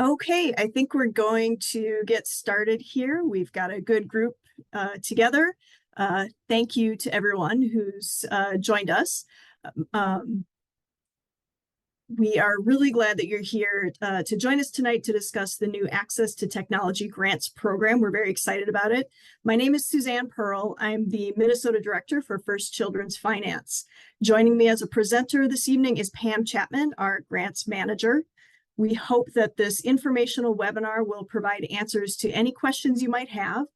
Okay, I think we're going to get started here. We've got a good group together. Thank you to everyone who's joined us. We are really glad that you're here to join us tonight to discuss the new Access to Technology Grants program. We're very excited about it. My name is Suzanne Pearl. I'm the Minnesota Director for First Children's Finance. Joining me as a presenter this evening is Pam Chapman, our Grants Manager. We hope that this informational webinar will provide answers to any questions you might have.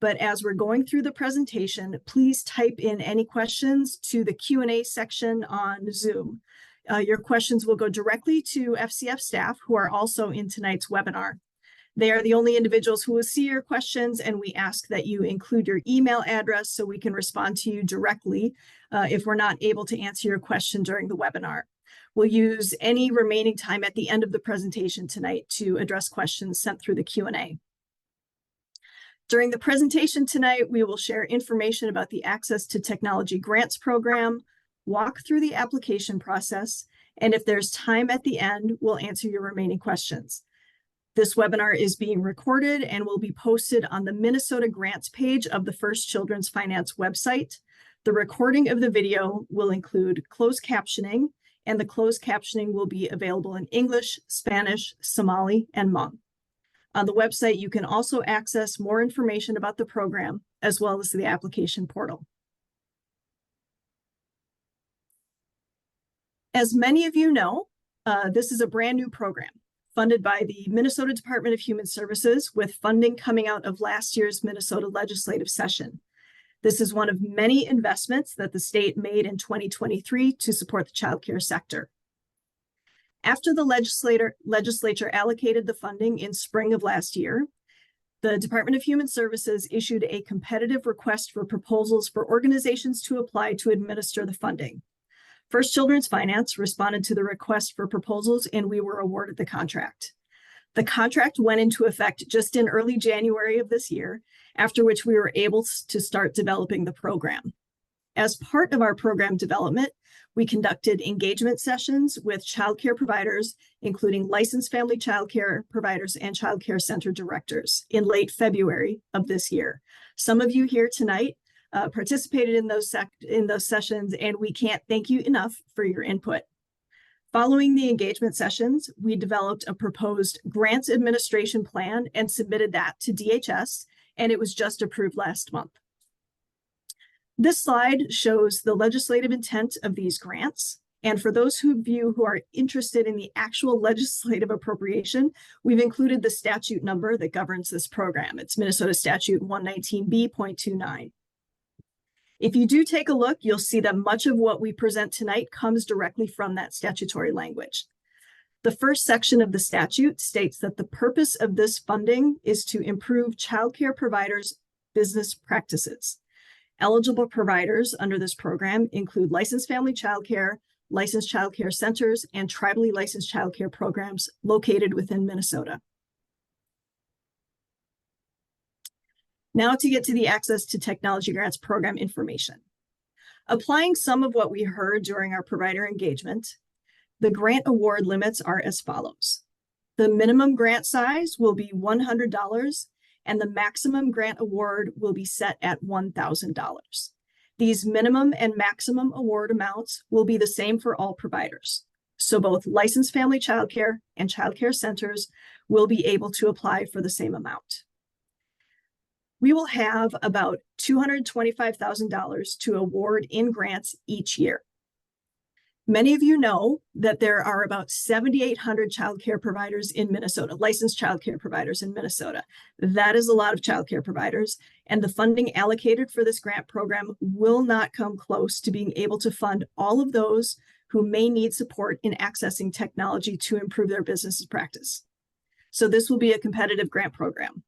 But as we're going through the presentation, please type in any questions to the Q&A section on Zoom. Your questions will go directly to FCF staff who are also in tonight's webinar. They are the only individuals who will see your questions, and we ask that you include your email address so we can respond to you directly if we're not able to answer your question during the webinar. We'll use any remaining time at the end of the presentation tonight to address questions sent through the Q&A. During the presentation tonight, we will share information about the Access to Technology Grants program, walk through the application process, and if there's time at the end, we'll answer your remaining questions. This webinar is being recorded and will be posted on the Minnesota Grants page of the First Children's Finance website. The recording of the video will include closed captioning, and the closed captioning will be available in English, Spanish, Somali, and Hmong. On the website, you can also access more information about the program, as well as the application portal. As many of you know, this is a brand new program funded by the Minnesota Department of Human Services with funding coming out of last year's Minnesota legislative session. This is one of many investments that the state made in 2023 to support the child care sector. After the legislature allocated the funding in spring of last year, the Department of Human Services issued a competitive request for proposals for organizations to apply to administer the funding. First Children's Finance responded to the request for proposals, and we were awarded the contract. The contract went into effect just in early January of this year, after which we were able to start developing the program. As part of our program development, we conducted engagement sessions with child care providers, including licensed family child care providers and child care center directors in late February of this year. Some of you here tonight participated in those sessions, and we can't thank you enough for your input. Following the engagement sessions, we developed a proposed grants administration plan and submitted that to DHS, and it was just approved last month. This slide shows the legislative intent of these grants. And for those of you who are interested in the actual legislative appropriation, we've included the statute number that governs this program. It's Minnesota Statute 119B.29. If you do take a look, you'll see that much of what we present tonight comes directly from that statutory language. The first section of the statute states that the purpose of this funding is to improve child care providers' business practices. Eligible providers under this program include licensed family child care, licensed child care centers, and tribally licensed child care programs located within Minnesota. Now to get to the Access to Technology Grants program information. Applying some of what we heard during our provider engagement, the grant award limits are as follows. The minimum grant size will be $100, and the maximum grant award will be set at $1,000. These minimum and maximum award amounts will be the same for all providers. So both licensed family child care and child care centers will be able to apply for the same amount. We will have about $225,000 to award in grants each year. Many of you know that there are about 7,800 child care providers in Minnesota, licensed child care providers in Minnesota. That is a lot of child care providers, and the funding allocated for this grant program will not come close to being able to fund all of those who may need support in accessing technology to improve their business practice. So this will be a competitive grant program.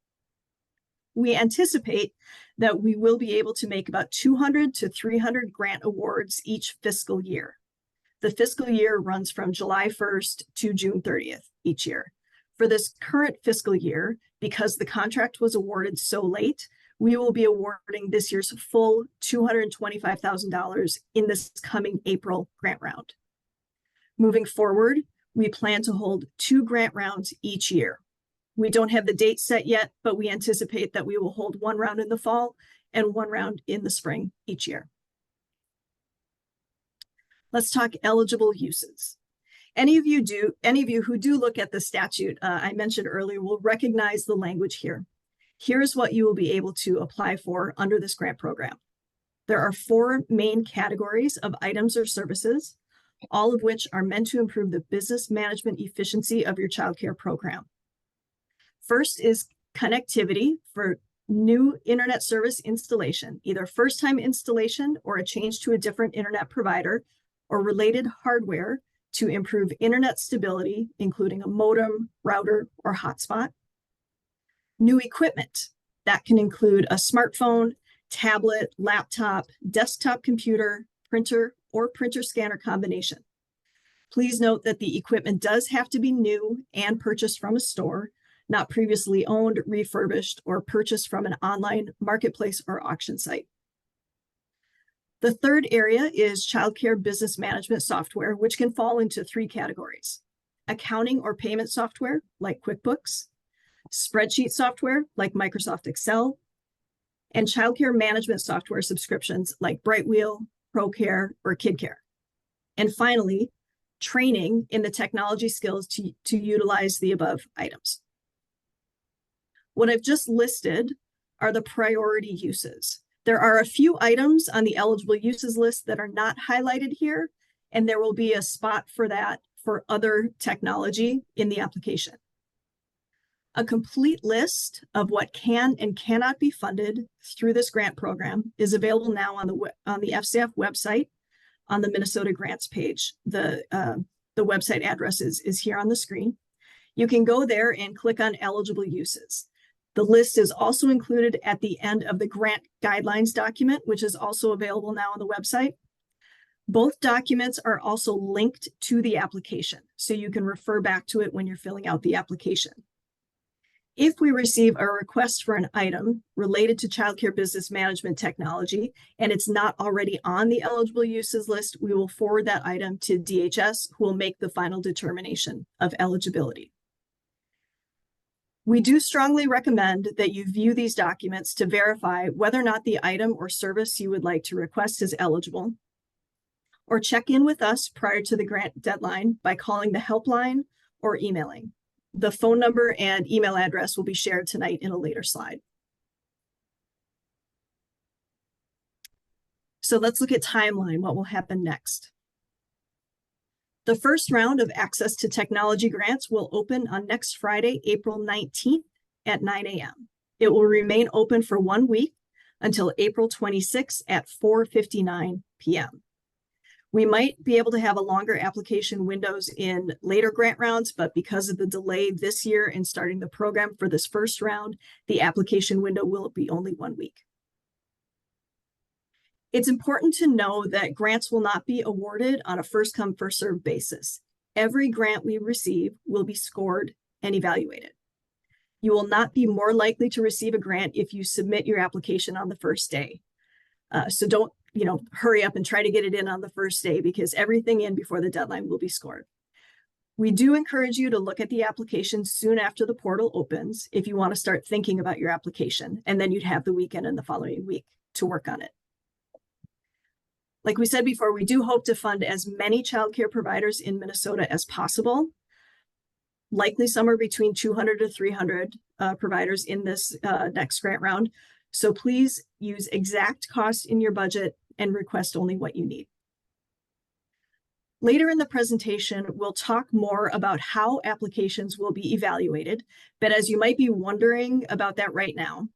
We anticipate that we will be able to make about 200 to 300 grant awards each fiscal year. The fiscal year runs from July 1st to June 30th each year. For this current fiscal year, because the contract was awarded so late, we will be awarding this year's full $225,000 in this coming April grant round. Moving forward, We plan to hold 2 grant rounds each year. We don't have the date set yet, but we anticipate that we will hold 1 round in the fall and 1 round in the spring each year. Let's talk eligible uses. Any of you who do look at the statute I mentioned earlier will recognize the language here. Here's what you will be able to apply for under this grant program. There are 4 main categories of items or services, all of which are meant to improve the business management efficiency of your childcare program. First is connectivity for new internet service installation, either first-time installation or a change to a different internet provider or related hardware to improve internet stability, including a modem, router, or hotspot. New equipment, that can include a smartphone, tablet, laptop, desktop computer, printer, or printer scanner combination. Please note that the equipment does have to be new and purchased from a store, not previously owned, refurbished, or purchased from an online marketplace or auction site. The third area is childcare business management software, which can fall into 3 categories: accounting or payment software like QuickBooks, spreadsheet software like Microsoft Excel, and childcare management software subscriptions like Brightwheel, ProCare, or KidCare. And finally, training in the technology skills to utilize the above items. What I've just listed are the priority uses. There are a few items on the eligible uses list that are not highlighted here, and there will be a spot for that for other technology in the application. A complete list of what can and cannot be funded through this grant program is available now on the FCF website on the Minnesota Grants page. The website address is here on the screen. You can go there and click on eligible uses. The list is also included at the end of the grant guidelines document, which is also available now on the website. Both documents are also linked to the application, so you can refer back to it when you're filling out the application. If we receive a request for an item related to childcare business management technology and it's not already on the eligible uses list, we will forward that item to DHS, who will make the final determination of eligibility. We do strongly recommend that you view these documents to verify whether or not the item or service you would like to request is eligible, or check in with us prior to the grant deadline by calling the helpline or emailing. The phone number and email address will be shared tonight in a later slide. So let's look at timeline, what will happen next. The first round of Access to Technology grants will open on next Friday, April 19th at 9 a.m. It will remain open for 1 week until April 26th at 4:59 p.m. We might be able to have a longer application windows in later grant rounds, but because of the delay this year in starting the program for this first round, the application window will be only 1 week. It's important to know that grants will not be awarded on a first-come, first-served basis. Every grant we receive will be scored and evaluated. You will not be more likely to receive a grant if you submit your application on the first day. So don't hurry up and try to get it in on the first day, because everything in before the deadline will be scored. We do encourage you to look at the application soon after the portal opens if you want to start thinking about your application, and then you'd have the weekend and the following week to work on it. Like we said before, we do hope to fund as many childcare providers in Minnesota as possible, likely somewhere between 200 to 300 providers in this next grant round. So please use exact cost in your budget and request only what you need. Later in the presentation, we'll talk more about how applications will be evaluated. But as you might be wondering about that right now,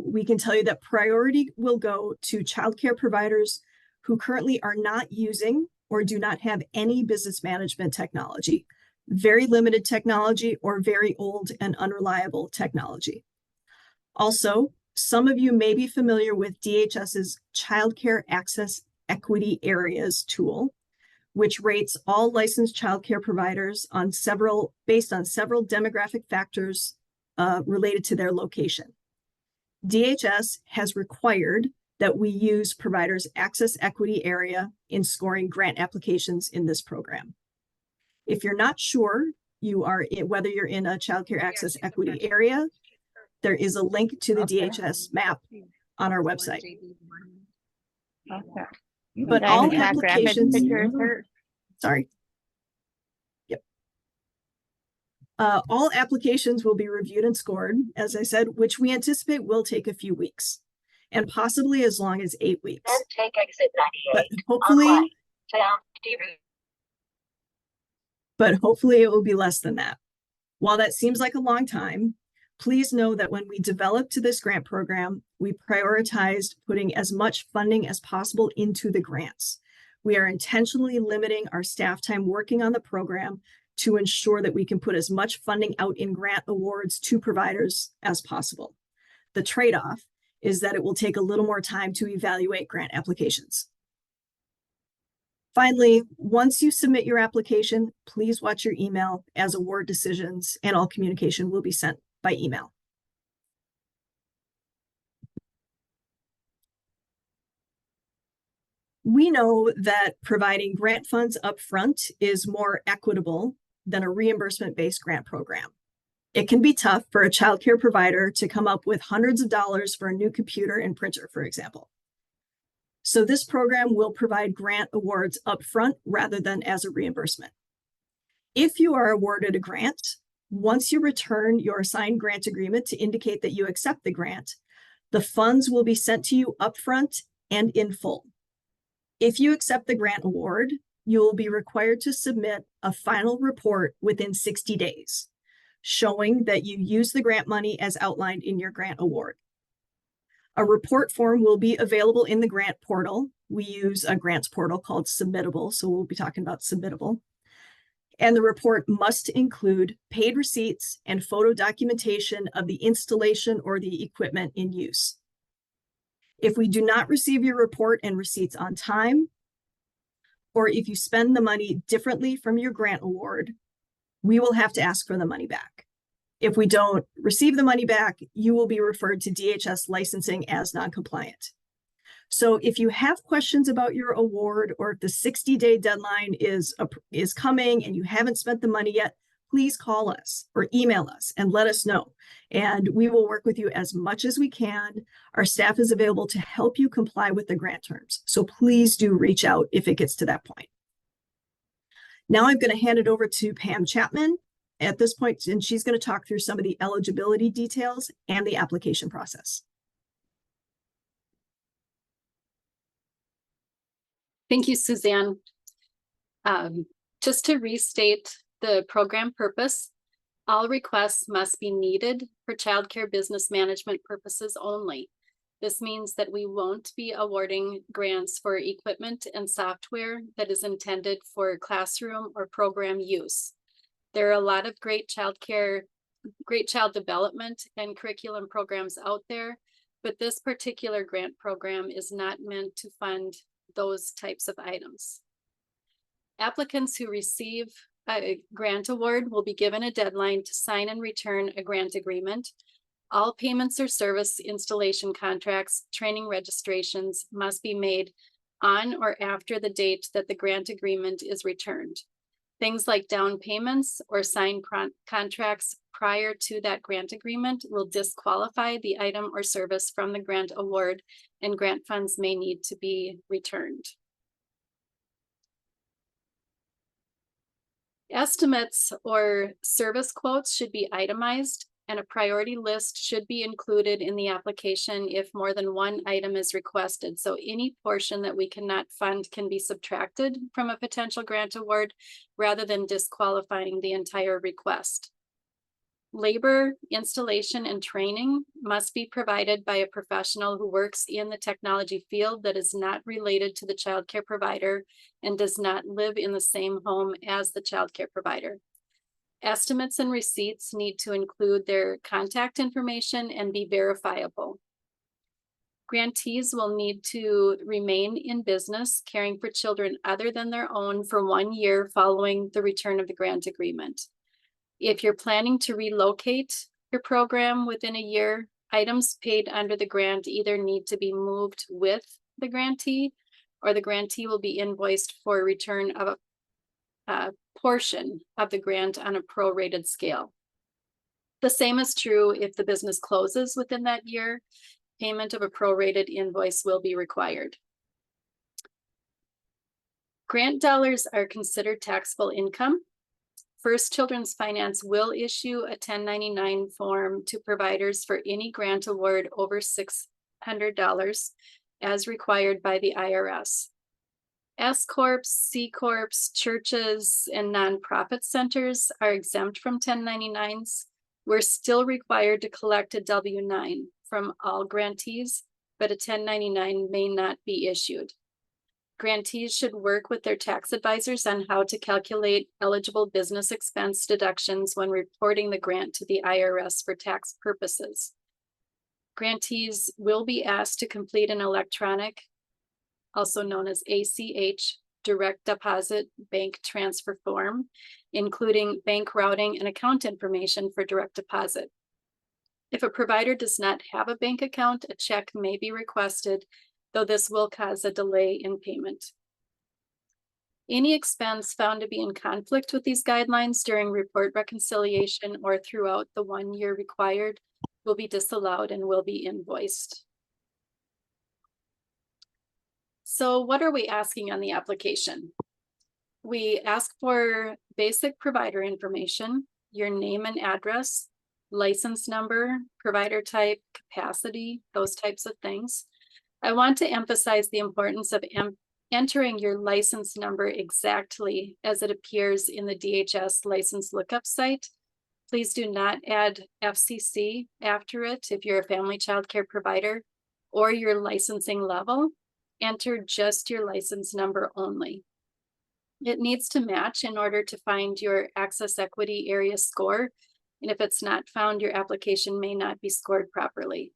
we can tell you that priority will go to childcare providers who currently are not using or do not have any business management technology, very limited technology, or very old and unreliable technology. Also, some of you may be familiar with DHS's Childcare Access Equity Areas tool, which rates all licensed childcare providers based on several demographic factors related to their location. DHS has required that we use providers' access equity area in scoring grant applications in this program. If you're not sure whether you're in a child care access equity area, there is a link to the DHS map on our website. Okay. But all applications, sorry. Yep. All applications will be reviewed and scored, as I said, which we anticipate will take a few weeks and possibly as long as 8 weeks. Take exit 98. But hopefully it will be less than that. While that seems like a long time, please know that when we developed this grant program, we prioritized putting as much funding as possible into the grants. We are intentionally limiting our staff time working on the program to ensure that we can put as much funding out in grant awards to providers as possible. The trade-off is that it will take a little more time to evaluate grant applications. Finally, once you submit your application, please watch your email as award decisions and all communication will be sent by email. We know that providing grant funds upfront is more equitable than a reimbursement-based grant program. It can be tough for a childcare provider to come up with hundreds of dollars for a new computer and printer, for example. So this program will provide grant awards upfront rather than as a reimbursement. If you are awarded a grant, once you return your signed grant agreement to indicate that you accept the grant, the funds will be sent to you upfront and in full. If you accept the grant award, you will be required to submit a final report within 60 days, showing that you use the grant money as outlined in your grant award. A report form will be available in the grant portal. We use a grants portal called Submittable, so we'll be talking about Submittable. And the report must include paid receipts and photo documentation of the installation or the equipment in use. If we do not receive your report and receipts on time, or if you spend the money differently from your grant award, we will have to ask for the money back. If we don't receive the money back, you will be referred to DHS licensing as non-compliant. So if you have questions about your award, or if the 60-day deadline is coming and you haven't spent the money yet, please call us or email us and let us know. And we will work with you as much as we can. Our staff is available to help you comply with the grant terms. So please do reach out if it gets to that point. Now I'm going to hand it over to Pam Chapman at this point, and she's going to talk through some of the eligibility details and the application process. Thank you, Suzanne. Just to restate the program purpose, all requests must be needed for childcare business management purposes only. This means that we won't be awarding grants for equipment and software that is intended for classroom or program use. There are a lot of great child development and curriculum programs out there, but this particular grant program is not meant to fund those types of items. Applicants who receive a grant award will be given a deadline to sign and return a grant agreement. All payments or service installation contracts, training registrations must be made on or after the date that the grant agreement is returned. Things like down payments or signed contracts prior to that grant agreement will disqualify the item or service from the grant award, and grant funds may need to be returned. Estimates or service quotes should be itemized, and a priority list should be included in the application if more than one item is requested. So any portion that we cannot fund can be subtracted from a potential grant award rather than disqualifying the entire request. Labor, installation, and training must be provided by a professional who works in the technology field that is not related to the childcare provider and does not live in the same home as the childcare provider. Estimates and receipts need to include their contact information and be verifiable. Grantees will need to remain in business caring for children other than their own for 1 year following the return of the grant agreement. If you're planning to relocate your program within a year, items paid under the grant either need to be moved with the grantee, or the grantee will be invoiced for return of portion of the grant on a prorated scale. The same is true if the business closes within that year. Payment of a prorated invoice will be required. Grant dollars are considered taxable income. First Children's Finance will issue a 1099 form to providers for any grant award over $600 as required by the IRS. S Corps, C Corps, churches, and nonprofit centers are exempt from 1099s. We're still required to collect a W-9 from all grantees, but a 1099 may not be issued. Grantees should work with their tax advisors on how to calculate eligible business expense deductions when reporting the grant to the IRS for tax purposes. Grantees will be asked to complete an electronic, also known as ACH, direct deposit bank transfer form, including bank routing and account information for direct deposit. If a provider does not have a bank account, a check may be requested, though this will cause a delay in payment. Any expense found to be in conflict with these guidelines during report reconciliation or throughout the 1 year required will be disallowed and will be invoiced. So what are we asking on the application? We ask for basic provider information, your name and address, license number, provider type, capacity, those types of things. I want to emphasize the importance of entering your license number exactly as it appears in the DHS license lookup site. Please do not add FCC after it if you're a family child care provider or your licensing level. Enter just your license number only. It needs to match in order to find your Access Equity Area score. And if it's not found, your application may not be scored properly.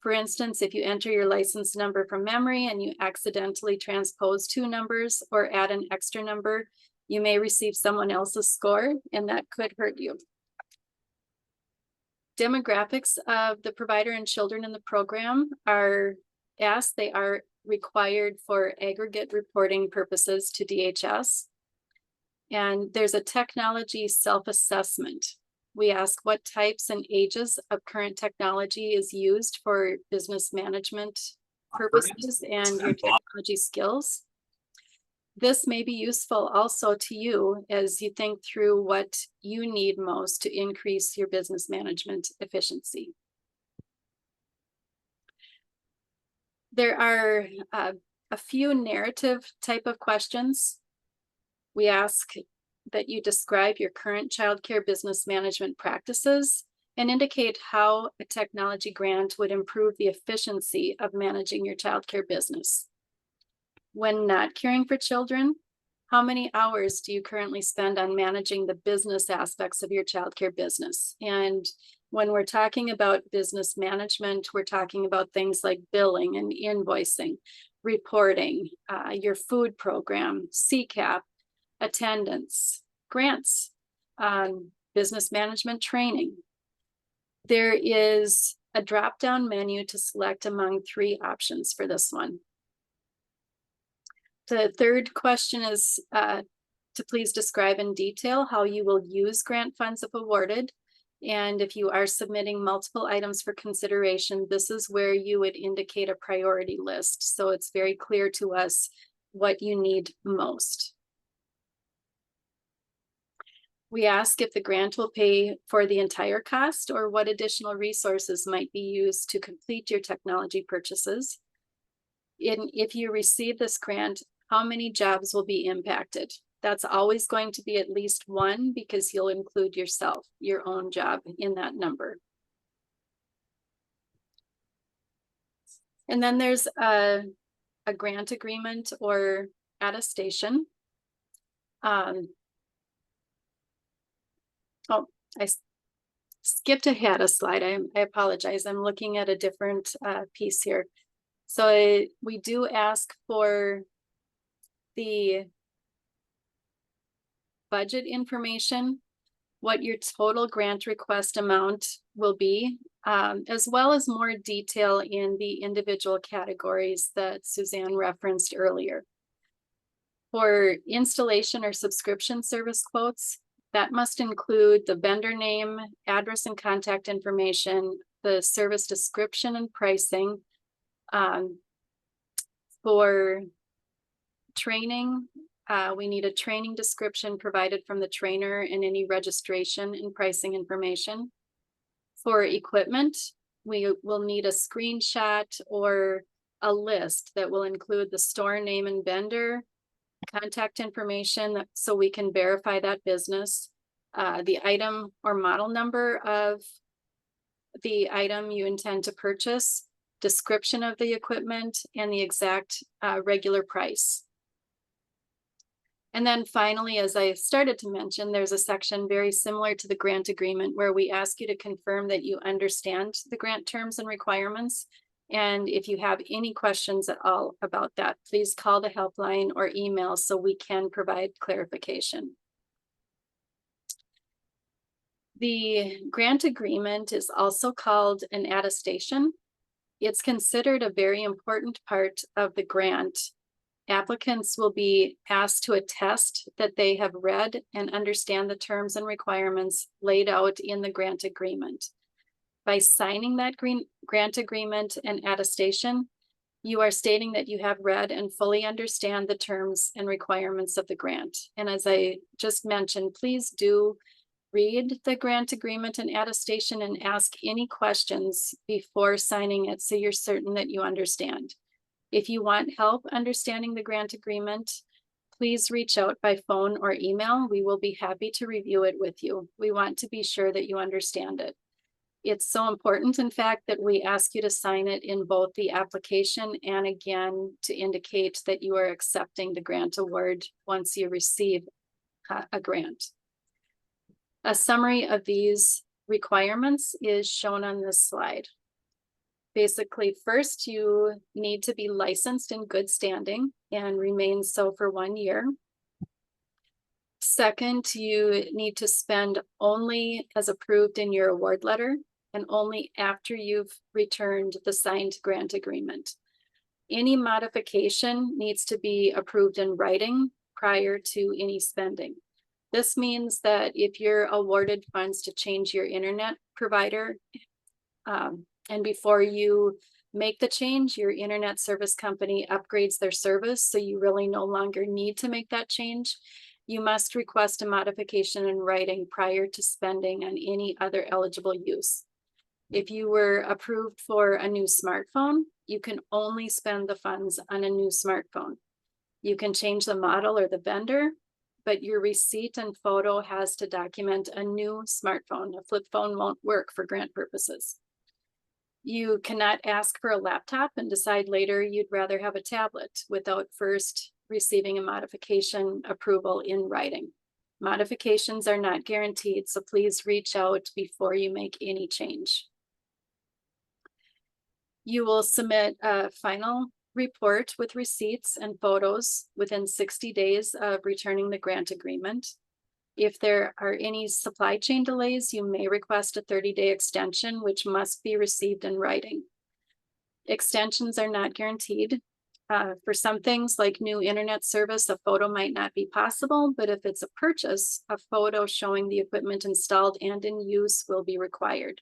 For instance, if you enter your license number from memory and you accidentally transpose 2 numbers or add an extra number, you may receive someone else's score, and that could hurt you. Demographics of the provider and children in the program are asked. They are required for aggregate reporting purposes to DHS. And there's a technology self-assessment. We ask what types and ages of current technology is used for business management purposes and your technology skills. This may be useful also to you as you think through what you need most to increase your business management efficiency. There are a few narrative type of questions. We ask that you describe your current childcare business management practices and indicate how a technology grant would improve the efficiency of managing your childcare business. When not caring for children, how many hours do you currently spend on managing the business aspects of your childcare business? And when we're talking about business management, we're talking about things like billing and invoicing, reporting, your food program, CCAP, attendance, grants, business management training. There is a drop-down menu to select among 3 options for this one. The third question is to please describe in detail how you will use grant funds if awarded. And if you are submitting multiple items for consideration, this is where you would indicate a priority list. So it's very clear to us what you need most. We ask if the grant will pay for the entire cost or what additional resources might be used to complete your technology purchases. If you receive this grant, how many jobs will be impacted? That's always going to be at least 1 because you'll include yourself, your own job in that number. And then there's a grant agreement or attestation. Oh, I skipped ahead a slide. I apologize. I'm looking at a different piece here. So we do ask for the budget information, what your total grant request amount will be, as well as more detail in the individual categories that Suzanne referenced earlier. For installation or subscription service quotes, that must include the vendor name, address and contact information, the service description and pricing. For training, we need a training description provided from the trainer and any registration and pricing information. For equipment, we will need a screenshot or a list that will include the store name and vendor, contact information so we can verify that business, the item or model number of the item you intend to purchase, description of the equipment, and the exact regular price. And then finally, as I started to mention, there's a section very similar to the grant agreement where we ask you to confirm that you understand the grant terms and requirements. And if you have any questions at all about that, please call the helpline or email so we can provide clarification. The grant agreement is also called an attestation. It's considered a very important part of the grant. Applicants will be asked to attest that they have read and understand the terms and requirements laid out in the grant agreement. By signing that grant agreement and attestation, you are stating that you have read and fully understand the terms and requirements of the grant. And as I just mentioned, please do read the grant agreement and attestation and ask any questions before signing it so you're certain that you understand. If you want help understanding the grant agreement, please reach out by phone or email. We will be happy to review it with you. We want to be sure that you understand it. It's so important, in fact, that we ask you to sign it in both the application and again to indicate that you are accepting the grant award once you receive a grant. A summary of these requirements is shown on this slide. Basically, first, you need to be licensed in good standing and remain so for 1 year. Second, you need to spend only as approved in your award letter and only after you've returned the signed grant agreement. Any modification needs to be approved in writing prior to any spending. This means that if you're awarded funds to change your internet provider, and before you make the change, your internet service company upgrades their service, so you really no longer need to make that change, you must request a modification in writing prior to spending on any other eligible use. If you were approved for a new smartphone, you can only spend the funds on a new smartphone. You can change the model or the vendor, but your receipt and photo has to document a new smartphone. A flip phone won't work for grant purposes. You cannot ask for a laptop and decide later you'd rather have a tablet without first receiving a modification approval in writing. Modifications are not guaranteed, so please reach out before you make any change. You will submit a final report with receipts and photos within 60 days of returning the grant agreement. If there are any supply chain delays, you may request a 30-day extension, which must be received in writing. Extensions are not guaranteed. For some things like new internet service, a photo might not be possible, but if it's a purchase, a photo showing the equipment installed and in use will be required.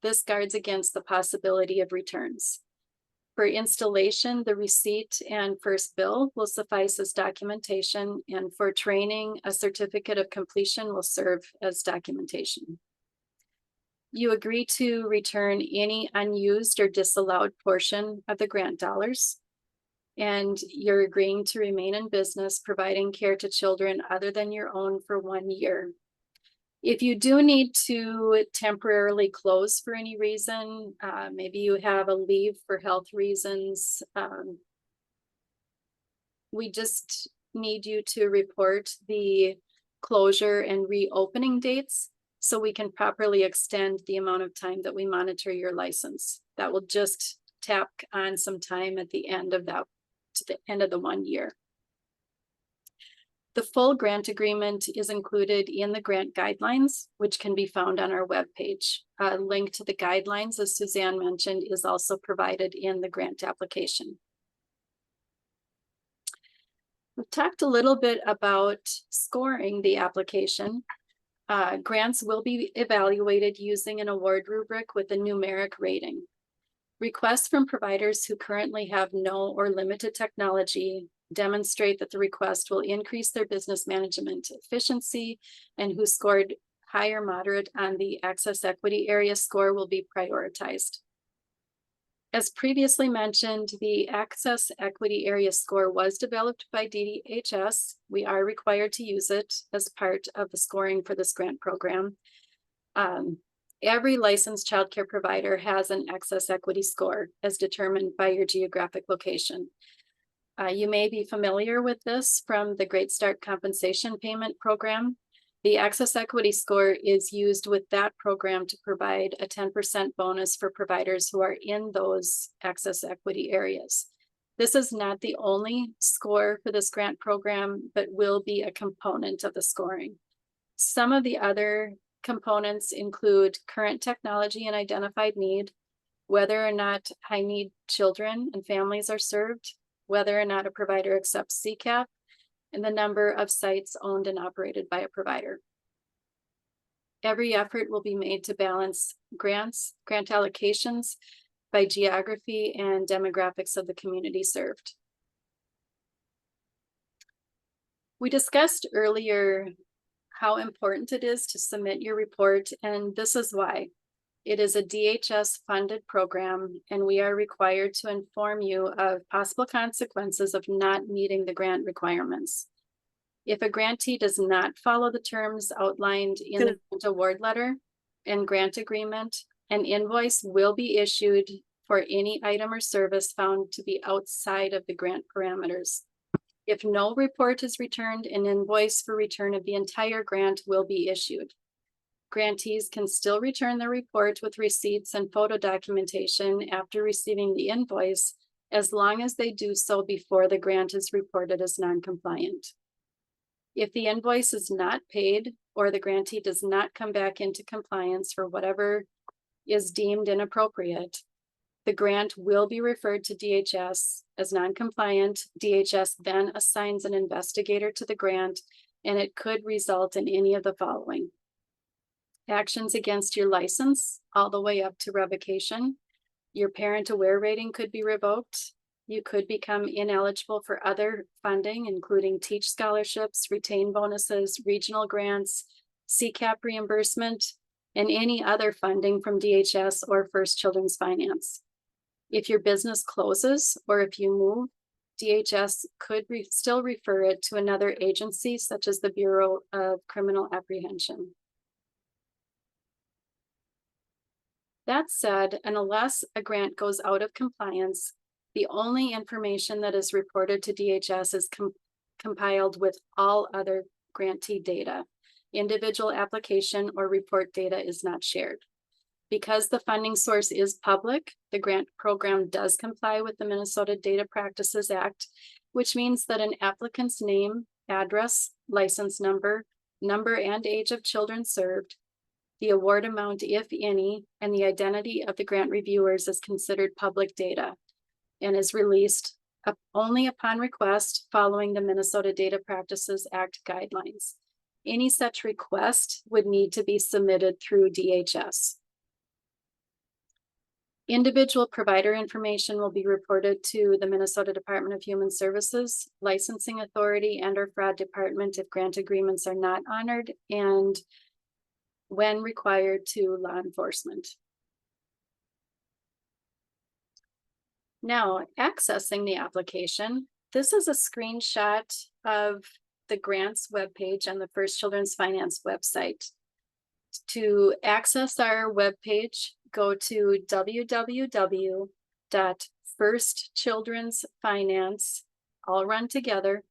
This guards against the possibility of returns. For installation, the receipt and first bill will suffice as documentation, and for training, a certificate of completion will serve as documentation. You agree to return any unused or disallowed portion of the grant dollars, and you're agreeing to remain in business providing care to children other than your own for 1 year. If you do need to temporarily close for any reason, maybe you have a leave for health reasons, we just need you to report the closure and reopening dates so we can properly extend the amount of time that we monitor your license. That will just tack on some time at the end of that, to the end of the 1 year. The full grant agreement is included in the grant guidelines, which can be found on our webpage. A link to the guidelines, as Suzanne mentioned, is also provided in the grant application. We've talked a little bit about scoring the application. Grants will be evaluated using an award rubric with a numeric rating. Requests from providers who currently have no or limited technology demonstrate that the request will increase their business management efficiency, and who scored high or moderate on the access equity area score will be prioritized. As previously mentioned, the access equity area score was developed by DHS. We are required to use it as part of the scoring for this grant program. Every licensed childcare provider has an access equity score as determined by your geographic location. You may be familiar with this from the Great Start Compensation Payment Program. The access equity score is used with that program to provide a 10% bonus for providers who are in those access equity areas. This is not the only score for this grant program, but will be a component of the scoring. Some of the other components include current technology and identified need, whether or not high need children and families are served, whether or not a provider accepts CCAP, and the number of sites owned and operated by a provider. Every effort will be made to balance grant allocations by geography and demographics of the community served. We discussed earlier how important it is to submit your report, and this is why. It is a DHS funded program, and we are required to inform you of possible consequences of not meeting the grant requirements. If a grantee does not follow the terms outlined in the grant award letter and grant agreement, an invoice will be issued for any item or service found to be outside of the grant parameters. If no report is returned, an invoice for return of the entire grant will be issued. Grantees can still return the report with receipts and photo documentation after receiving the invoice, as long as they do so before the grant is reported as non-compliant. If the invoice is not paid or the grantee does not come back into compliance for whatever is deemed inappropriate, the grant will be referred to DHS as non-compliant. DHS then assigns an investigator to the grant, and it could result in any of the following: actions against your license, all the way up to revocation. Your parent aware rating could be revoked. You could become ineligible for other funding, including teach scholarships, retain bonuses, regional grants, CCAP reimbursement, and any other funding from DHS or First Children's Finance. If your business closes or if you move, DHS could still refer it to another agency, such as the Bureau of Criminal Apprehension. That said, and unless a grant goes out of compliance, the only information that is reported to DHS is compiled with all other grantee data. Individual application or report data is not shared. Because the funding source is public, the grant program does comply with the Minnesota Data Practices Act, which means that an applicant's name, address, license number, and age of children served, the award amount, if any, and the identity of the grant reviewers is considered public data and is released only upon request following the Minnesota Data Practices Act guidelines. Any such request would need to be submitted through DHS. Individual provider information will be reported to the Minnesota Department of Human Services, Licensing Authority, and/or Fraud Department if grant agreements are not honored, and when required, to law enforcement. Now, accessing the application, this is a screenshot of the grants webpage on the First Children's Finance website. To access our webpage, go to www.firstchildrensfinance, all run together,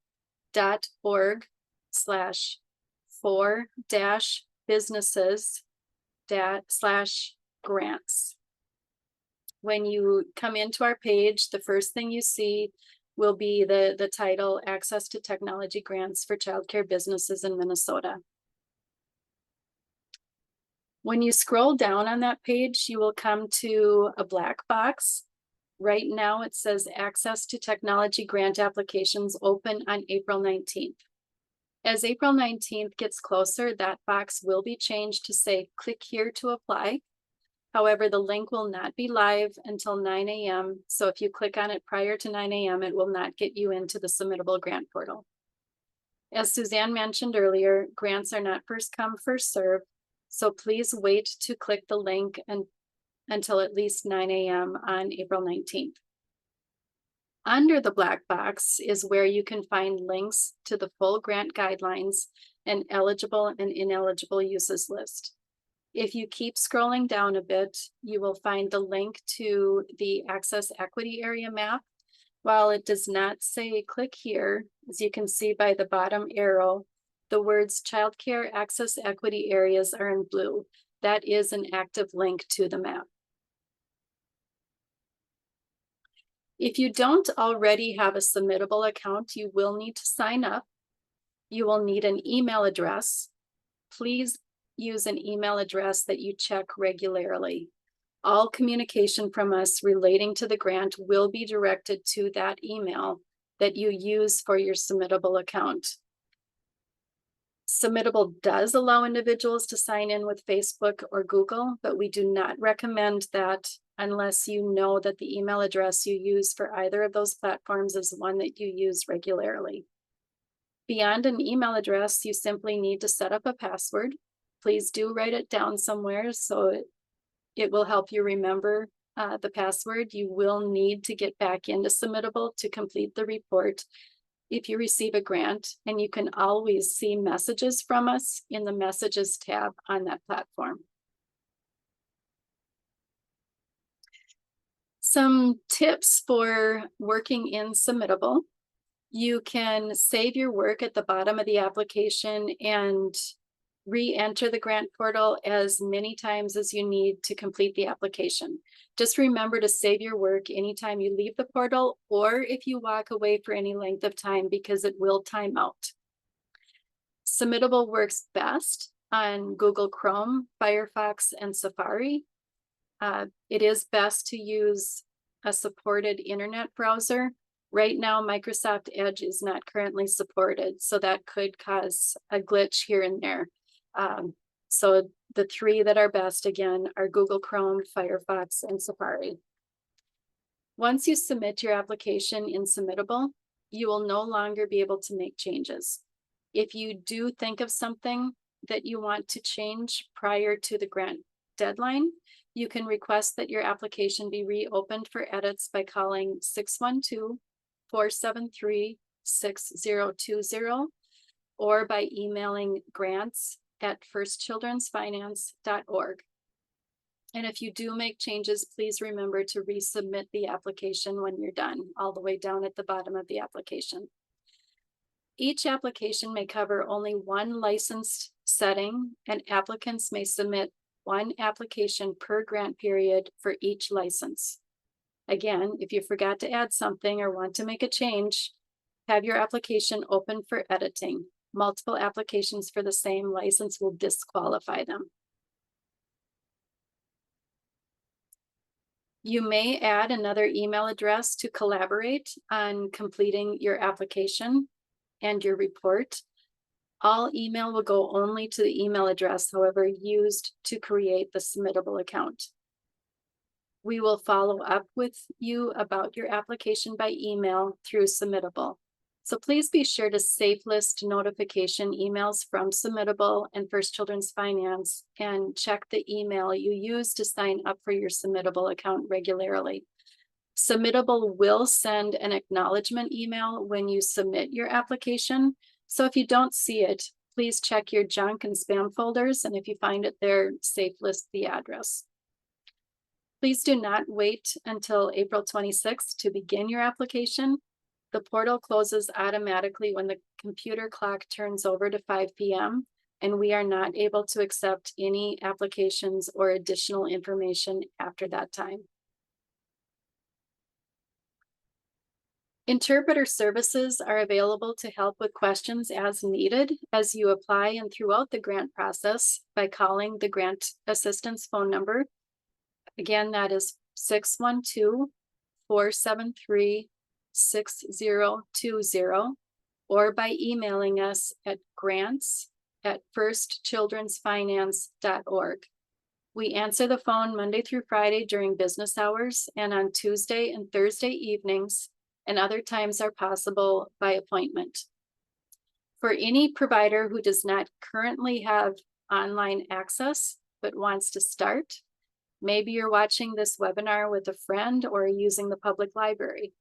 .org/for-businesses/grants. When you come into our page, the first thing you see will be the title, Access to Technology Grants for Childcare Businesses in Minnesota. When you scroll down on that page, you will come to a black box. Right now, it says access to technology grant applications open on April 19th. As April 19th gets closer, that box will be changed to say, click here to apply. However, the link will not be live until 9 a.m. So if you click on it prior to 9 a.m., it will not get you into the submittable grant portal. As Suzanne mentioned earlier, grants are not first come, first serve. So please wait to click the link until at least 9 a.m. on April 19th. Under the black box is where you can find links to the full grant guidelines and eligible and ineligible uses list. If you keep scrolling down a bit, you will find the link to the Access Equity Area map. While it does not say click here, as you can see by the bottom arrow, the words childcare access equity areas are in blue. That is an active link to the map. If you don't already have a submittable account, you will need to sign up. You will need an email address. Please use an email address that you check regularly. All communication from us relating to the grant will be directed to that email that you use for your submittable account. Submittable does allow individuals to sign in with Facebook or Google, but we do not recommend that unless you know that the email address you use for either of those platforms is one that you use regularly. Beyond an email address, you simply need to set up a password. Please do write it down somewhere so it will help you remember the password. You will need to get back into Submittable to complete the report if you receive a grant, and you can always see messages from us in the Messages tab on that platform. Some tips for working in Submittable. You can save your work at the bottom of the application and re-enter the grant portal as many times as you need to complete the application. Just remember to save your work anytime you leave the portal or if you walk away for any length of time, because it will time out. Submittable works best on Google Chrome, Firefox, and Safari. It is best to use a supported internet browser. Right now, Microsoft Edge is not currently supported, so that could cause a glitch here and there. So the three that are best, again, are Google Chrome, Firefox, and Safari. Once you submit your application in Submittable, you will no longer be able to make changes. If you do think of something that you want to change prior to the grant deadline, you can request that your application be reopened for edits by calling 612-473-6020 or by emailing grants@firstchildrensfinance.org. And if you do make changes, please remember to resubmit the application when you're done, all the way down at the bottom of the application. Each application may cover only one licensed setting, and applicants may submit one application per grant period for each license. Again, if you forgot to add something or want to make a change, have your application open for editing. Multiple applications for the same license will disqualify them. You may add another email address to collaborate on completing your application and your report. All email will go only to the email address, however, used to create the submittable account. We will follow up with you about your application by email through Submittable. So please be sure to safe list notification emails from Submittable and First Children's Finance, and check the email you use to sign up for your Submittable account regularly. Submittable will send an acknowledgement email when you submit your application. So if you don't see it, please check your junk and spam folders, and if you find it there, safe list the address. Please do not wait until April 26th to begin your application. The portal closes automatically when the computer clock turns over to 5 p.m. and we are not able to accept any applications or additional information after that time. Interpreter services are available to help with questions as needed as you apply and throughout the grant process by calling the grant assistance phone number. Again, that is 472-473-6020 or by emailing us at grants@firstchildrensfinance.org. We answer the phone Monday through Friday during business hours and on Tuesday and Thursday evenings, and other times are possible by appointment. For any provider who does not currently have online access but wants to start, maybe you're watching this webinar with a friend or using the public library,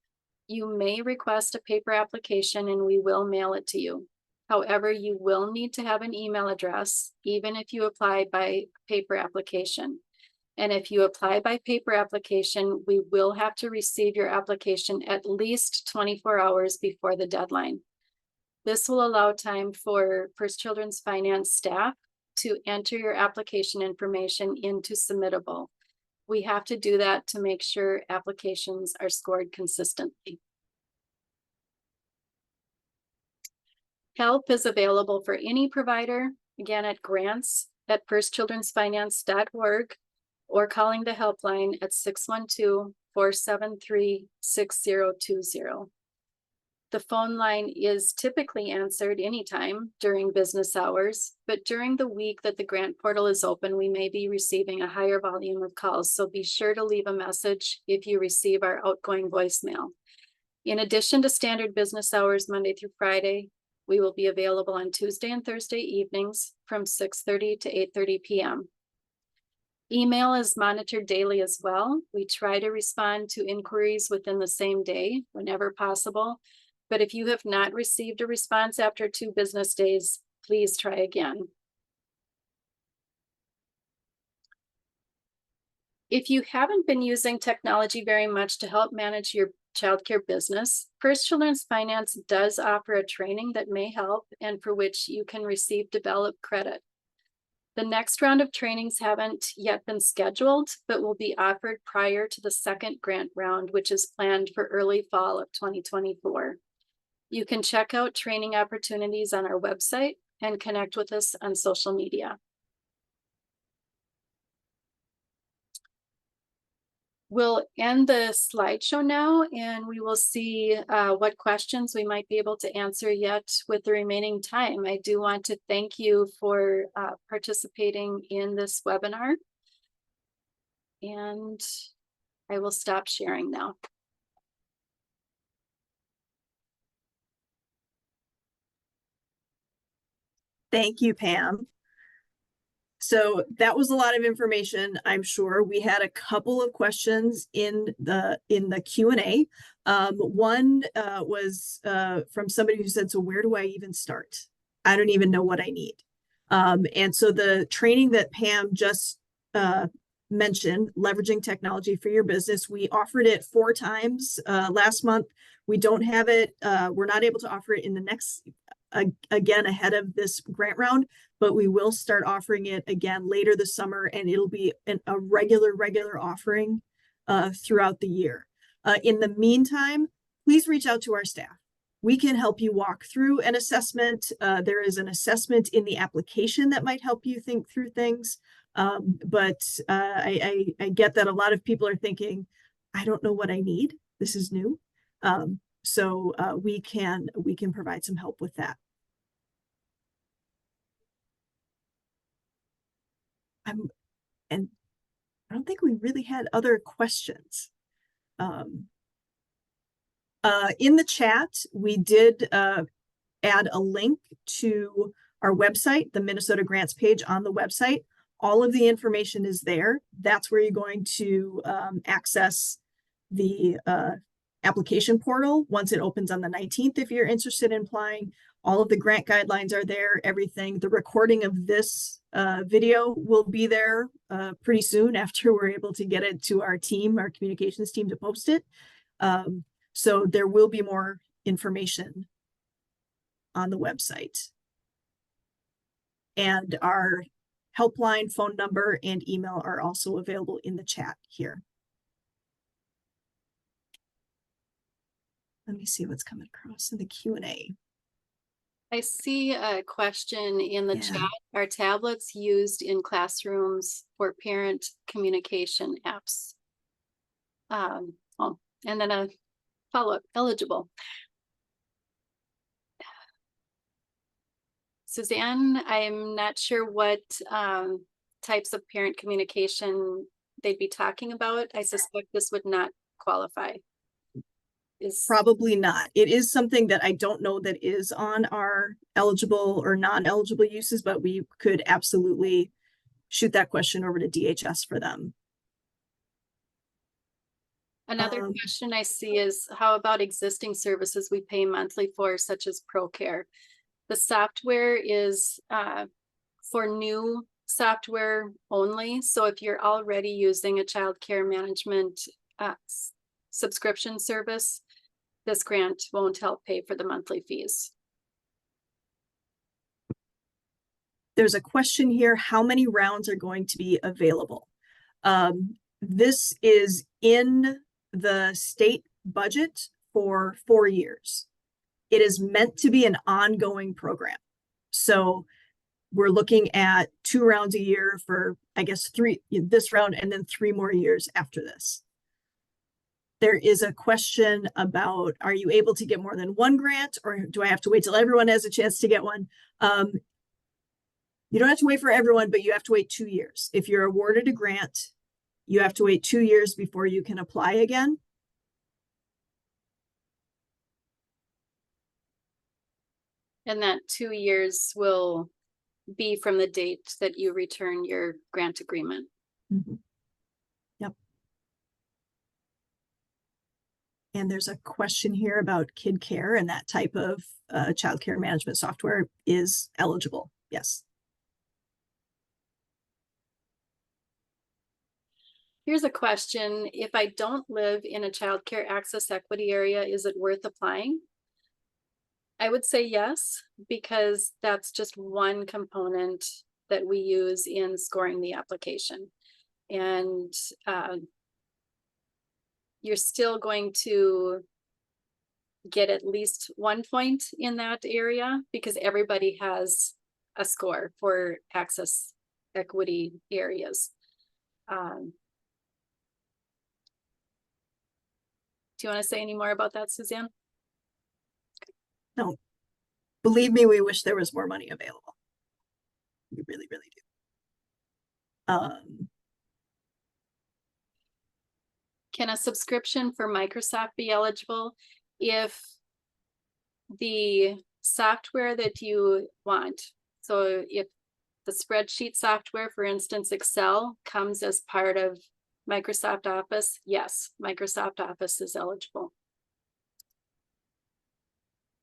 you may request a paper application and we will mail it to you. However, you will need to have an email address, even if you apply by paper application. And if you apply by paper application, we will have to receive your application at least 24 hours before the deadline. This will allow time for First Children's Finance staff to enter your application information into Submittable. We have to do that to make sure applications are scored consistently. Help is available for any provider, again at grants@firstchildrensfinance.org or calling the helpline at 612-473-6020. The phone line is typically answered anytime during business hours, but during the week that the grant portal is open, we may be receiving a higher volume of calls. So be sure to leave a message if you receive our outgoing voicemail. In addition to standard business hours, Monday through Friday, we will be available on Tuesday and Thursday evenings from 6:30 to 8:30 p.m. Email is monitored daily as well. We try to respond to inquiries within the same day whenever possible. But if you have not received a response after 2 business days, please try again. If you haven't been using technology very much to help manage your childcare business, First Children's Finance does offer a training that may help and for which you can receive developed credit. The next round of trainings haven't yet been scheduled, but will be offered prior to the second grant round, which is planned for early fall of 2024. You can check out training opportunities on our website and connect with us on social media. We'll end the slideshow now, and we will see what questions we might be able to answer yet with the remaining time. I do want to thank you for participating in this webinar, and I will stop sharing now. Thank you, Pam. So that was a lot of information, I'm sure. We had a couple of questions in the Q&A. One was from somebody who said, so where do I even start? I don't even know what I need. And so the training that Pam just mentioned, leveraging technology for your business, we offered it 4 times last month. We don't have it. We're not able to offer it in the next again ahead of this grant round, but we will start offering it again later this summer, and it'll be a regular offering throughout the year. In the meantime, please reach out to our staff. We can help you walk through an assessment. There is an assessment in the application that might help you think through things. But I get that a lot of people are thinking, I don't know what I need. This is new. So we can provide some help with that. And I don't think we really had other questions. In the chat, we did add a link to our website, the Minnesota Grants page on the website. All of the information is there. That's where you're going to access the application portal once it opens on the 19th. If you're interested in applying, all of the grant guidelines are there, everything. The recording of this video will be there pretty soon after we're able to get it to our team, our communications team, to post it. So there will be more information on the website. And our helpline, phone number, and email are also available in the chat here. Let me see what's coming across in the Q&A. I see a question in the chat. Are tablets used in classrooms for parent communication apps? Oh, And then a follow-up, eligible. Suzanne, I'm not sure what types of parent communication they'd be talking about. I suspect this would not qualify. Probably not. It is something that I don't know that is on our eligible or non-eligible uses, but we could absolutely shoot that question over to DHS for them. Another question I see is, how about existing services we pay monthly for, such as ProCare? The software is for new software only. So if you're already using a child care management subscription service, this grant won't help pay for the monthly fees. There's a question here, how many rounds are going to be available? This is in the state budget for 4 years. It is meant to be an ongoing program. So we're looking at 2 rounds a year for, I guess, 3 this round and then 3 more years after this. There is a question about, are you able to get more than 1 grant, or do I have to wait till everyone has a chance to get one? You don't have to wait for everyone, but you have to wait 2 years. If you're awarded a grant, you have to wait 2 years before you can apply again. And that 2 years will be from the date that you return your grant agreement. Mm-hmm. Yep. And there's a question here about kid care, and that type of child care management software is eligible. Yes. Here's a question. If I don't live in a child care access equity area, is it worth applying? I would say yes, because that's just one component that we use in scoring the application. And you're still going to get at least 1 point in that area because everybody has a score for access equity areas. Do you want to say any more about that, Suzanne? No, believe me, we wish there was more money available. We really, really do. Can a subscription for Microsoft be eligible if the software that you want? So if the spreadsheet software, for instance, Excel, comes as part of Microsoft Office, yes, Microsoft Office is eligible.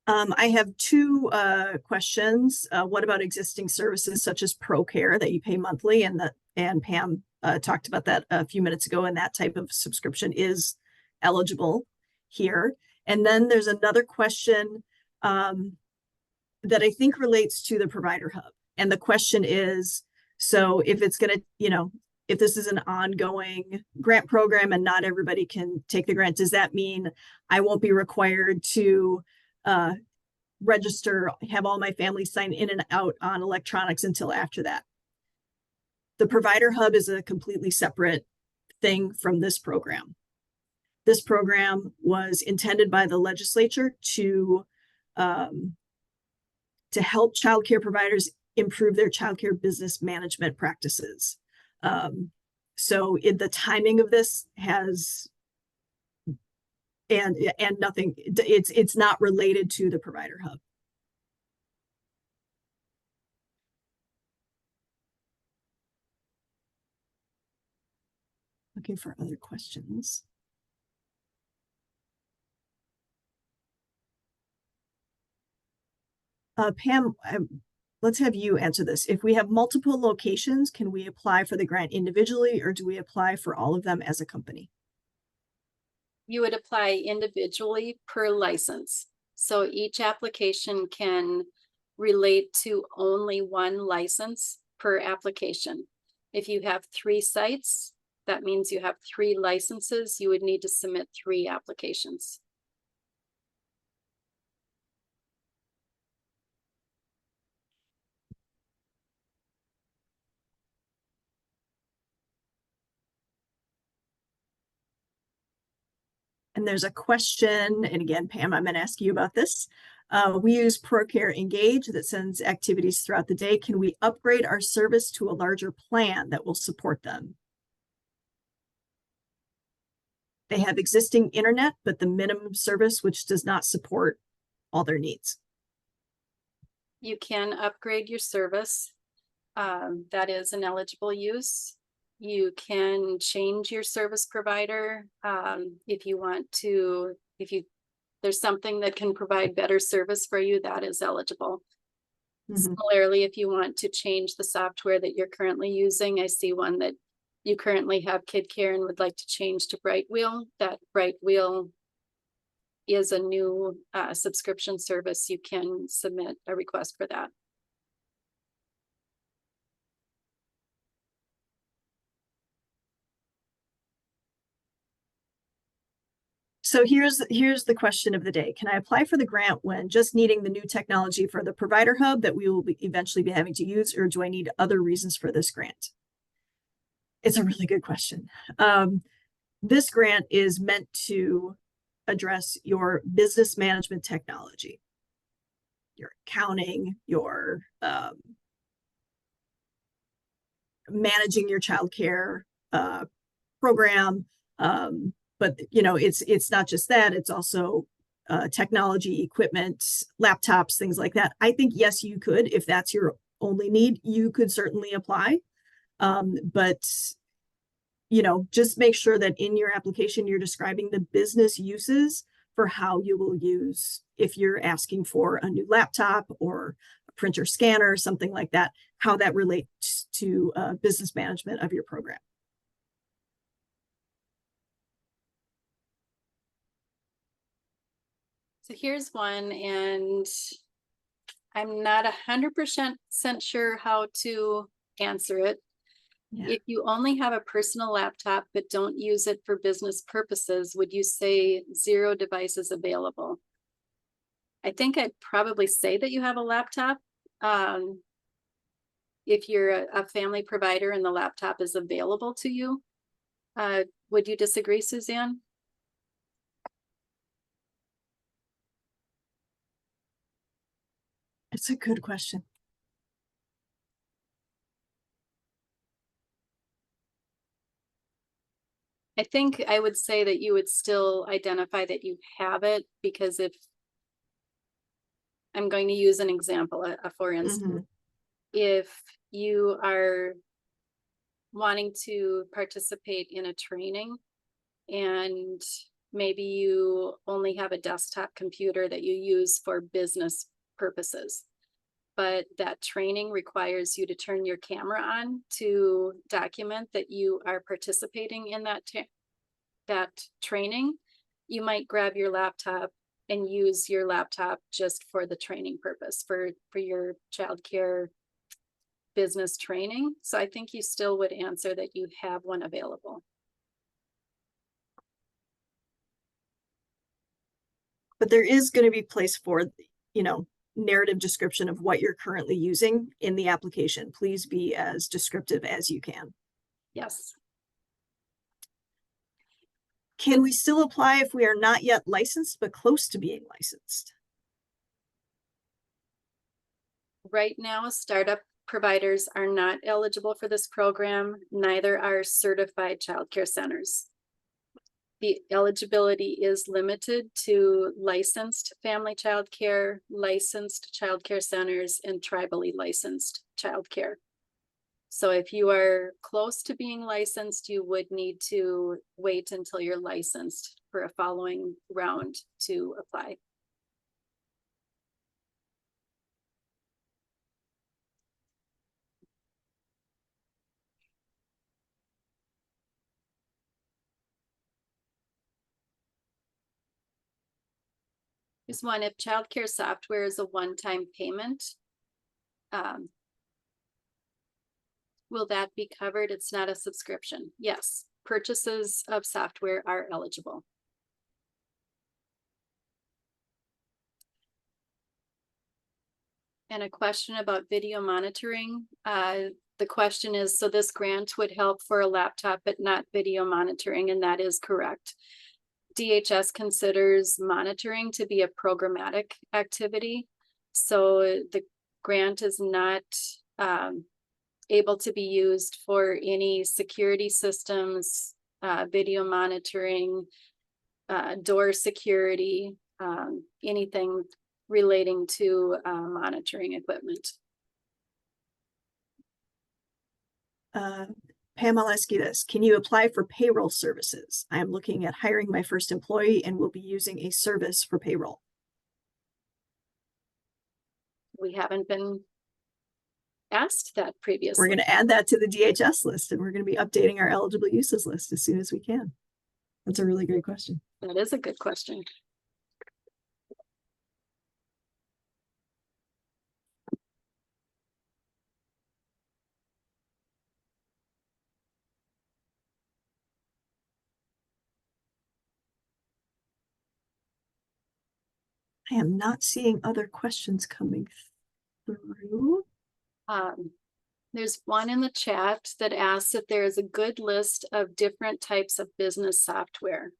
I have 2 questions. What about existing services such as ProCare that you pay monthly, and Pam talked about that a few minutes ago, and that type of subscription is eligible here. And then there's another question that I think relates to the provider hub. And the question is, so if it's going to, if this is an ongoing grant program and not everybody can take the grant, does that mean I won't be required to register, have all my family sign in and out on electronics until after that? The provider hub is a completely separate thing from this program. This program was intended by the legislature to help childcare providers improve their childcare business management practices. So the timing of this has and nothing, it's not related to the provider hub. Looking for other questions. Pam, let's have you answer this. If we have multiple locations, can we apply for the grant individually, or do we apply for all of them as a company? You would apply individually per license. So each application can relate to only 1 license per application. If you have 3 sites, that means you have 3 licenses. You would need to submit 3 applications. And there's a question, and again, Pam, I'm going to ask you about this. We use ProCare Engage that sends activities throughout the day. Can we upgrade our service to a larger plan that will support them? They have existing internet, but the minimum service, which does not support all their needs. You can upgrade your service. That is an eligible use. You can change your service provider if you want to, there's something that can provide better service for you, that is eligible. Similarly, if you want to change the software that you're currently using, I see one that you currently have KidCare and would like to change to Brightwheel. That Brightwheel is a new subscription service. You can submit a request for that. So here's the question of the day. Can I apply for the grant when just needing the new technology for the provider hub that we will eventually be having to use, or do I need other reasons for this grant? It's a really good question. This grant is meant to address your business management technology, your accounting, your managing your childcare program. But it's not just that, it's also technology, equipment, laptops, things like that. I think, yes, you could, if that's your only need, you could certainly apply. But just make sure that in your application, you're describing the business uses for how you will use, if you're asking for a new laptop or a printer scanner, something like that, how that relates to business management of your program. So here's one, and I'm not 100% sure how to answer it. Yeah. If you only have a personal laptop but don't use it for business purposes, would you say 0 devices available? I think I'd probably say that you have a laptop. If you're a family provider and the laptop is available to you, would you disagree, Suzanne? It's a good question. I think I would say that you would still identify that you have it, because if I'm going to use an example, for instance, if you are wanting to participate in a training and maybe you only have a desktop computer that you use for business purposes, but that training requires you to turn your camera on to document that you are participating in that training, you might grab your laptop and use your laptop just for the training purpose, for your childcare business training. So I think you still would answer that you have one available. But there is going to be place for, narrative description of what you're currently using in the application. Please be as descriptive as you can. Yes. Can we still apply if we are not yet licensed, but close to being licensed? Right now, startup providers are not eligible for this program. Neither are certified childcare centers. The eligibility is limited to licensed family childcare, licensed childcare centers, and tribally licensed childcare. So if you are close to being licensed, you would need to wait until you're licensed for a following round to apply. Here's one: if childcare software is a one-time payment, will that be covered? It's not a subscription. Yes, purchases of software are eligible. And a question about video monitoring. The question is, so this grant would help for a laptop, but not video monitoring, and that is correct. DHS considers monitoring to be a programmatic activity. So the grant is not able to be used for any security systems, video monitoring, door security, anything relating to monitoring equipment. Pam, I'll ask you this. Can you apply for payroll services? I am looking at hiring my first employee and will be using a service for payroll. We haven't been asked that previously. We're going to add that to the DHS list, and we're going to be updating our eligible uses list as soon as we can. That's a really great question. That is a good question. I am not seeing other questions coming through. There's one in the chat that asks if there is a good list of different types of business software.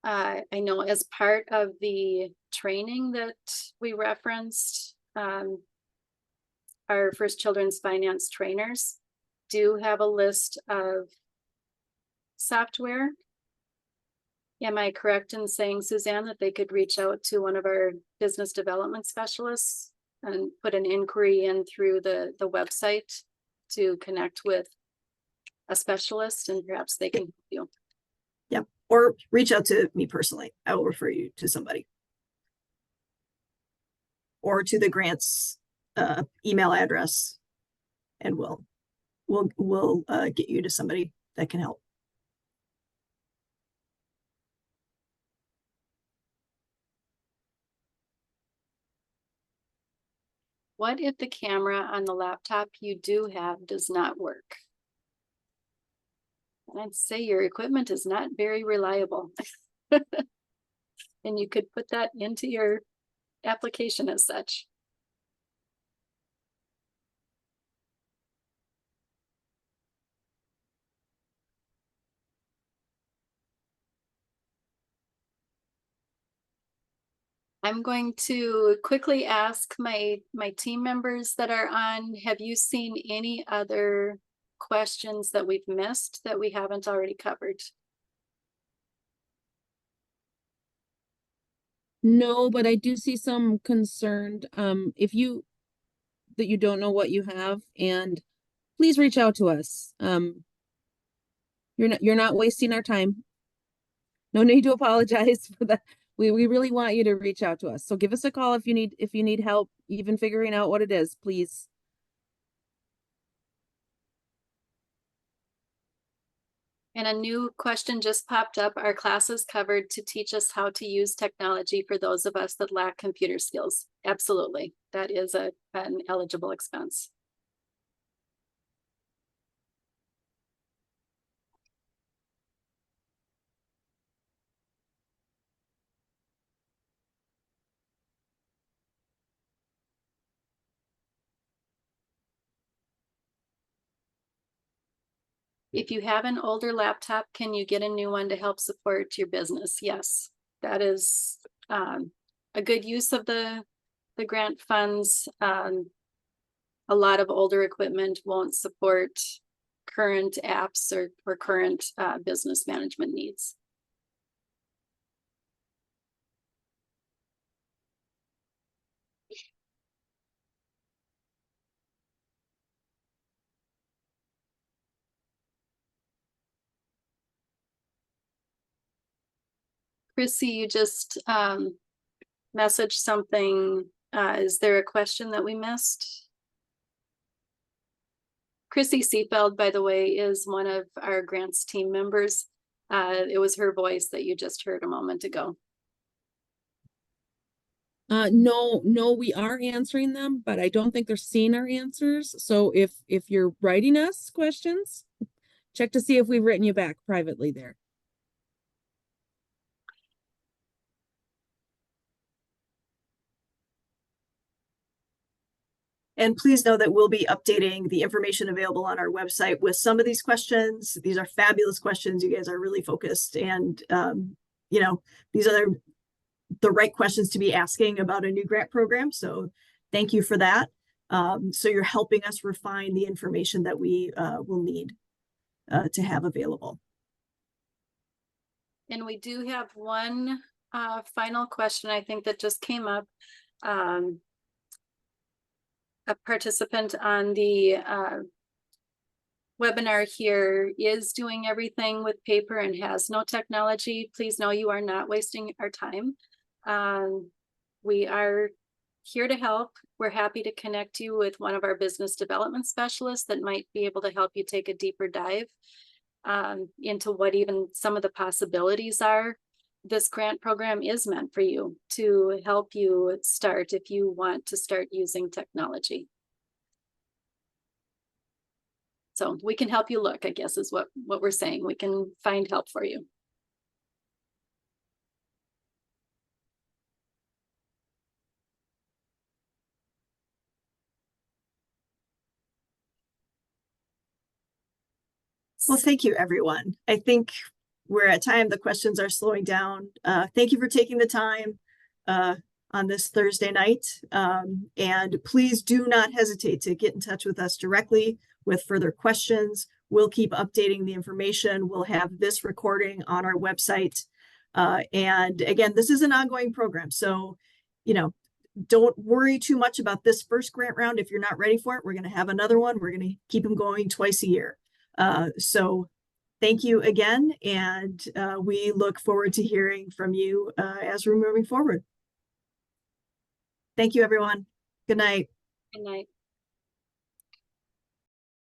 I know as part of the training that we referenced, our First Children's Finance trainers do have a list of software. Am I correct in saying, Suzanne, that they could reach out to one of our business development specialists and put an inquiry in through the website to connect with a specialist, and perhaps they can help you? Yep. Or reach out to me personally. I will refer you to somebody. Or to the grants email address, and we'll get you to somebody that can help. What if the camera on the laptop you do have does not work? And I'd say your equipment is not very reliable. And you could put that into your application as such. I'm going to quickly ask my team members that are on, have you seen any other questions that we've missed that we haven't already covered? No, but I do see some concerned, if you don't know what you have, and please reach out to us. You're not wasting our time. No need to apologize for that. We really want you to reach out to us. So give us a call if you need help even figuring out what it is, please. And a new question just popped up. Are classes covered to teach us how to use technology for those of us that lack computer skills? Absolutely. That is an eligible expense. If you have an older laptop, can you get a new one to help support your business? Yes, that is a good use of the grant funds. A lot of older equipment won't support current apps or current business management needs. Chrissy, you just messaged something. Is there a question that we missed? Chrissy Seefeld, by the way, is one of our grants team members. It was her voice that you just heard a moment ago. No, we are answering them, but I don't think they're seeing our answers. So if you're writing us questions, check to see if we've written you back privately there. And please know that we'll be updating the information available on our website with some of these questions. These are fabulous questions. You guys are really focused, and you know, these are the right questions to be asking about a new grant program. So thank you for that. So you're helping us refine the information that we will need to have available. And we do have one final question, I think, that just came up. A participant on the webinar here is doing everything with paper and has no technology. Please know you are not wasting our time. We are here to help. We're happy to connect you with one of our business development specialists that might be able to help you take a deeper dive into what even some of the possibilities are. This grant program is meant for you to help you start if you want to start using technology. So we can help you look, I guess, is what we're saying. We can find help for you. Well, thank you, everyone. I think we're at time. The questions are slowing down. Thank you for taking the time on this Thursday night. And please do not hesitate to get in touch with us directly with further questions. We'll keep updating the information. We'll have this recording on our website. And again, this is an ongoing program. So, you know, don't worry too much about this first grant round. If you're not ready for it, we're going to have another one. We're going to keep them going twice a year. So thank you again, and we look forward to hearing from you as we're moving forward. Thank you, everyone. Good night. Good night.